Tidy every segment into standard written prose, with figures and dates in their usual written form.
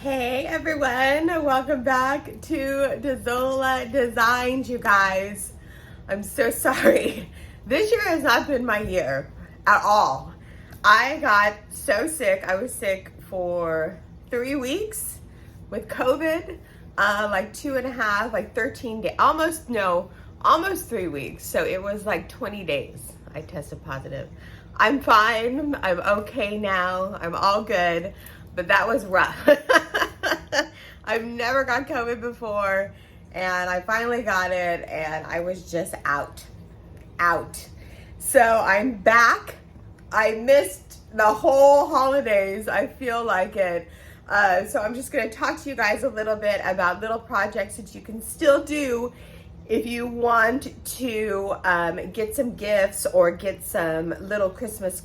Hey everyone, welcome back to Doola Designs, you guys. I'm so sorry. This year has not been my year at all. I got so sick. I was sick for 3 weeks with COVID, like 2.5, like 13 days, almost 3 weeks. So it was like 20 days I tested positive. I'm fine. I'm okay now. I'm all good. But that was rough. I've never got COVID before, and I finally got it, and I was just out. So I'm back. I missed the whole holidays. I feel like it. So I'm just going to talk to you guys a little bit about little projects that you can still do if you want to get some gifts or get some little Christmas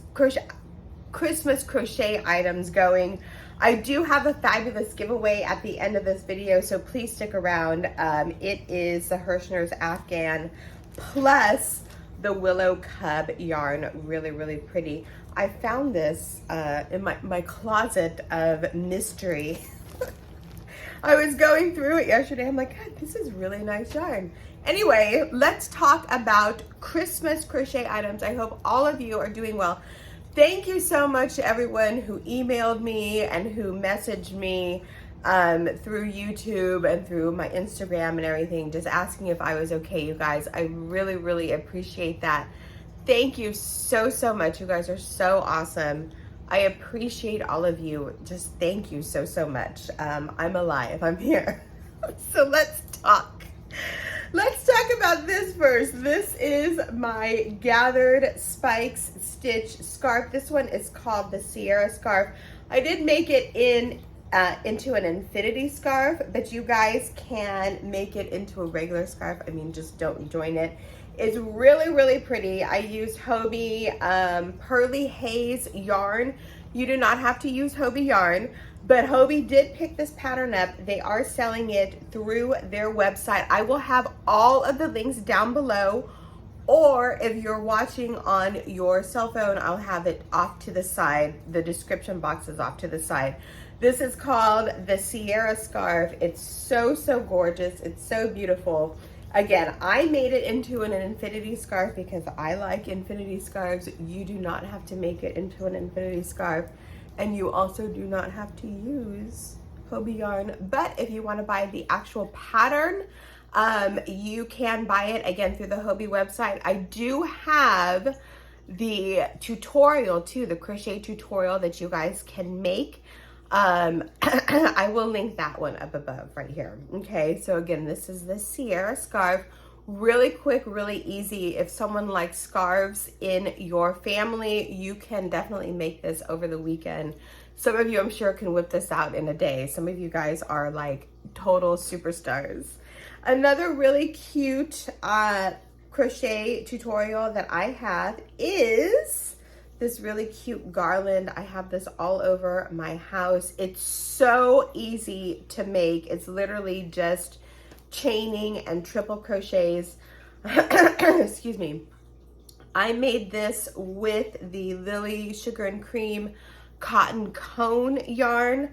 crochet items going. I do have a fabulous giveaway at the end of this video, so please stick around. It is the Herrschners Afghan plus the Willow Cub yarn. Really pretty. I found this in my closet of mystery. I was going through it yesterday. I'm like, God, this is really nice yarn. Anyway, let's talk about Christmas crochet items. I hope all of you are doing well. Thank you so much to everyone who emailed me and who messaged me through YouTube and through my Instagram and everything, just asking if I was okay, you guys. I really appreciate that. Thank you so much. You guys are so awesome. I appreciate all of you. Just thank you so much. I'm alive. I'm here. So let's talk. Let's talk about this first. This is my gathered spikes stitch scarf. This one is called the Sierra scarf. I did make it into an infinity scarf, but you guys can make it into a regular scarf. I mean, just don't join it. It's really pretty. I used Hobie Pearly Haze yarn. You do not have to use Hobie yarn, but Hobie did pick this pattern up. They are selling it through their website. I will have all of the links down below, or if you're watching on your cell phone, I'll have it off to the side. The description box is off to the side. This is called the Sierra scarf. It's so gorgeous. It's so beautiful. Again, I made it into an infinity scarf because I like infinity scarves. You do not have to make it into an infinity scarf, and you also do not have to use Hobie yarn. But if you want to buy the actual pattern, you can buy it again through the Hobie website. I do have the tutorial too, the crochet tutorial that you guys can make. I will link that one up above right here. Okay, so again, this is the Sierra scarf. Really quick, really easy. If someone likes scarves in your family, you can definitely make this over the weekend. Some of you, I'm sure, can whip this out in a day. Some of you guys are like total superstars. Another really cute crochet tutorial that I have is this really cute garland. I have this all over my house. It's so easy to make. It's literally just chaining and triple crochets. Excuse me. I made this with the Lily Sugar and Cream cotton cone yarn.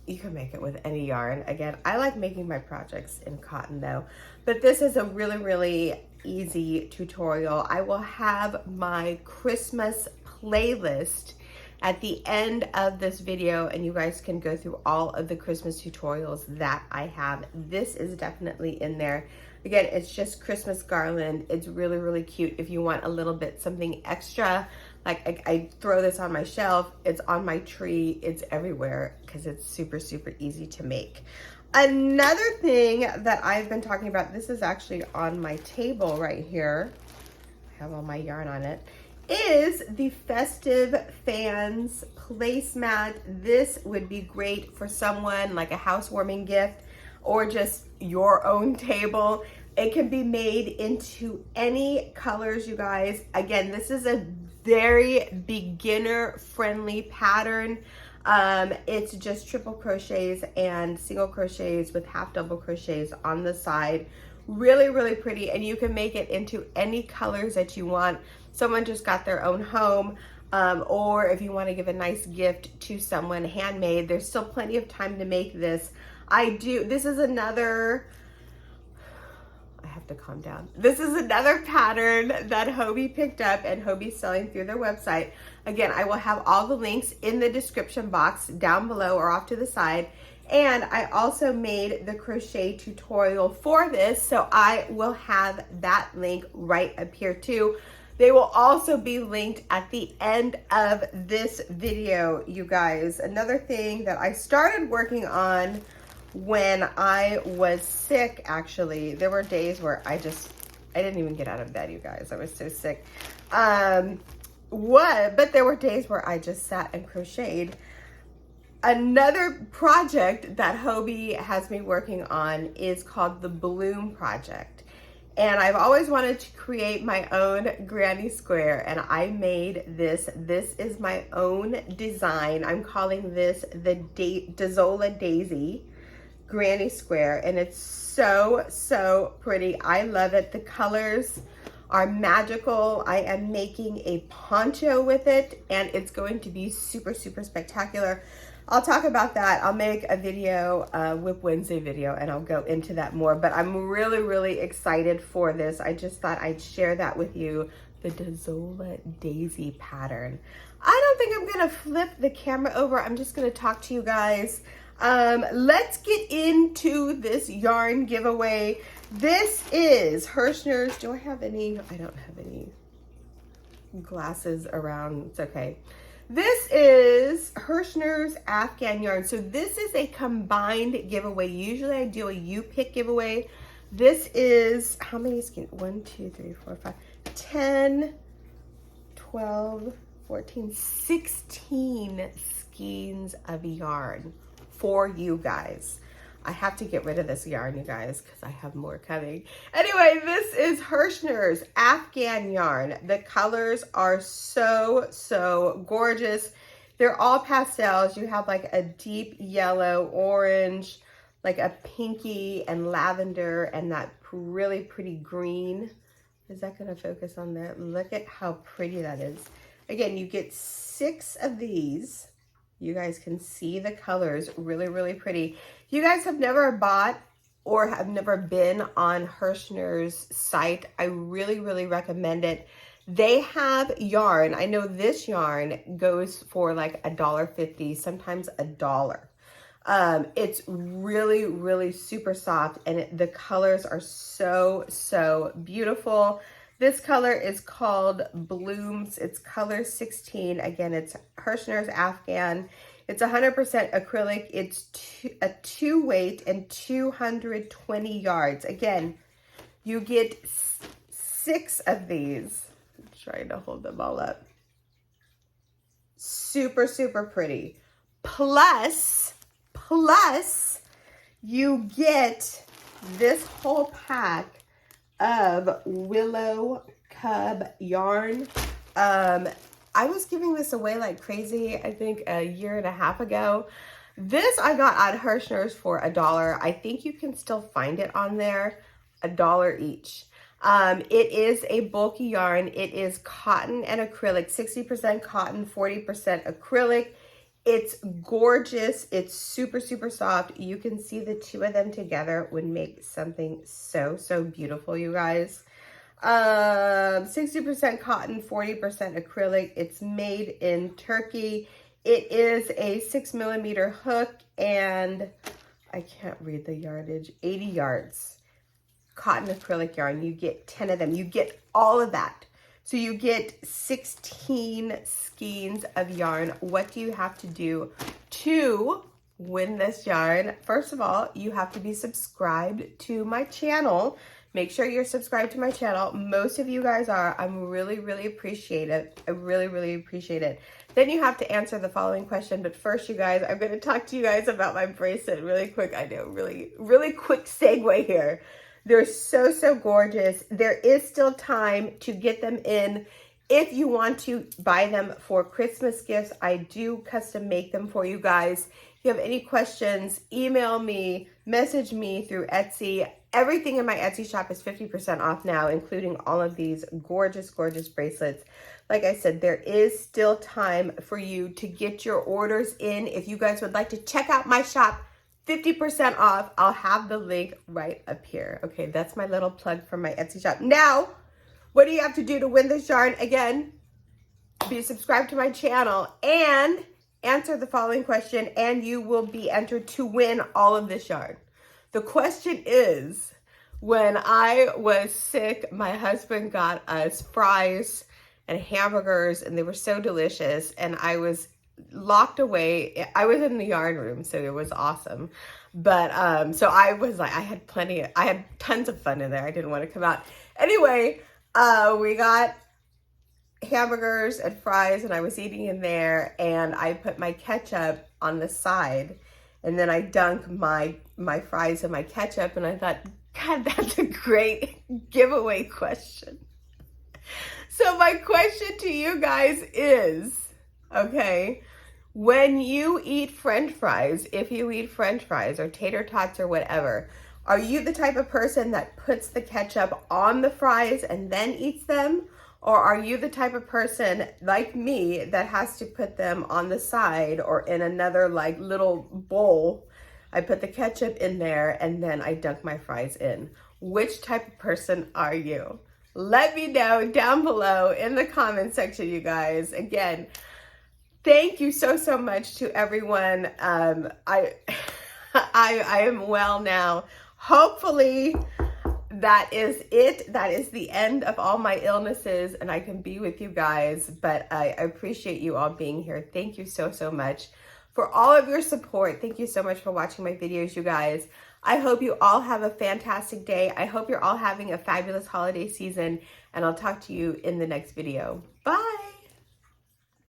You can make it with any yarn. Again, I like making my projects in cotton though, but this is a really easy tutorial. I will have my Christmas playlist at the end of this video, and you guys can go through all of the Christmas tutorials that I have. This is definitely in there. Again, it's just Christmas garland. It's really cute. If you want a little bit something extra, like I throw this on my shelf, it's on my tree, it's everywhere because it's super easy to make. Another thing that I've been talking about, this is actually on my table right here, I have all my yarn on it, is the Festive Fans placemat. This would be great for someone, like a housewarming gift or just your own table. It can be made into any colors, you guys. Again, this is a very beginner friendly pattern. It's just triple crochets and single crochets with half double crochets on the side. Really pretty, and you can make it into any colors that you want. Someone just got their own home. or if you want to give a nice gift to someone handmade, there's still plenty of time to make this. This is another, I have to calm down. This is another pattern that Hobie picked up and Hobie's selling through their website. Again, I will have all the links in the description box down below or off to the side. And I also made the crochet tutorial for this, so I will have that link right up here too. They will also be linked at the end of this video, you guys. Another thing that I started working on when I was sick, actually, there were days where I didn't even get out of bed, you guys. I was so sick. But there were days where I just sat and crocheted. Another project that Hobie has me working on is called the Bloom Project. And I've always wanted to create my own granny square, and I made this. This is my own design. I'm calling this the Doola Daisy granny square, and it's so pretty. I love it. The colors are magical. I am making a poncho with it, and it's going to be super spectacular. I'll talk about that. I'll make a video, Whip Wednesday video, and I'll go into that more, but I'm really excited for this. I just thought I'd share that with you, the Doola Daisy pattern. I don't think I'm gonna flip the camera over. I'm just gonna talk to you guys. Let's get into this yarn giveaway. This is Herrschners. Do I have any? I don't have any glasses around. It's okay. This is Herrschners Afghan yarn. So this is a combined giveaway. Usually I do a U-pick giveaway. This is, how many skeins? 1, 2, 3, 4, 5, 10, 12, 14, 16 skeins of yarn for you guys. I have to get rid of this yarn, you guys, because I have more coming. Anyway, this is Herrschners Afghan yarn. The colors are so gorgeous. They're all pastels. You have like a deep yellow, orange, like a pinky and lavender, and that really pretty green. Is that going to focus on that? Look at how pretty that is. Again, you get 6 of these. You guys can see the colors, really pretty. If you guys have never bought or have never been on Herrschners' site, I really recommend it. They have yarn. I know this yarn goes for like $1.50, sometimes $1. It's really super soft, and the colors are so beautiful. This color is called Blooms. It's color 16. Again, it's Herrschners Afghan. It's 100% acrylic. It's a 2 weight and 220 yards. Again, you get 6 of these. I'm trying to hold them all up. Super pretty. Plus, you get this whole pack of Willow Cub yarn. I was giving this away like crazy, I think a year and a half ago. This I got at Herrschners for $1. I think you can still find it on there, $1 each. It is a bulky yarn. It is cotton and acrylic, 60% cotton, 40% acrylic. It's gorgeous. It's super soft. You can see the 2 of them together would make something so beautiful, you guys. 60% cotton, 40% acrylic. It's made in Turkey. It is a 6mm hook, and I can't read the yardage, 80 yards. Cotton acrylic yarn. You get 10 of them. You get all of that. So you get 16 skeins of yarn. What do you have to do to win this yarn? First of all, you have to be subscribed to my channel. Make sure you're subscribed to my channel. Most of you guys are. I'm really appreciate it. I really appreciate it. Then you have to answer the following question. But first, you guys, I'm going to talk to you guys about my bracelet really quick. I know, really quick segue here. They're so gorgeous. There is still time to get them in. If you want to buy them for Christmas gifts, I do custom make them for you guys. If you have any questions, email me, message me through Etsy. Everything in my Etsy shop is 50% off now, including all of these gorgeous bracelets. like I said, there is still time for you to get your orders in. If you guys would like to check out my shop, 50% off. I'll have the link right up here. Okay, that's my little plug for my Etsy shop. Now, what do you have to do to win this yarn? Again, be subscribed to my channel and answer the following question, and you will be entered to win all of this yarn. The question is, when I was sick, my husband got us fries and hamburgers, and they were so delicious, and I was locked away. I was in the yarn room, so it was awesome. But so I was like, I had tons of fun in there. I didn't want to come out. Anyway, we got hamburgers and fries, and I was eating in there, and I put my ketchup on the side, and then I dunked my fries in my ketchup, and I thought, God, that's a great giveaway question. So my question to you guys is, okay, when you eat French fries, if you eat French fries or tater tots or whatever, are you the type of person that puts the ketchup on the fries and then eats them? Or are you the type of person like me that has to put them on the side or in another like little bowl? I put the ketchup in there and then I dunk my fries in. Which type of person are you? Let me know down below in the comment section, you guys. Again, thank you so much to everyone. I am well now. Hopefully that is it. That is the end of all my illnesses, and I can be with you guys. But I appreciate you all being here. Thank you so much for all of your support. Thank you so much for watching my videos, you guys. I hope you all have a fantastic day. I hope you're all having a fabulous holiday season, and I'll talk to you in the next video. Bye.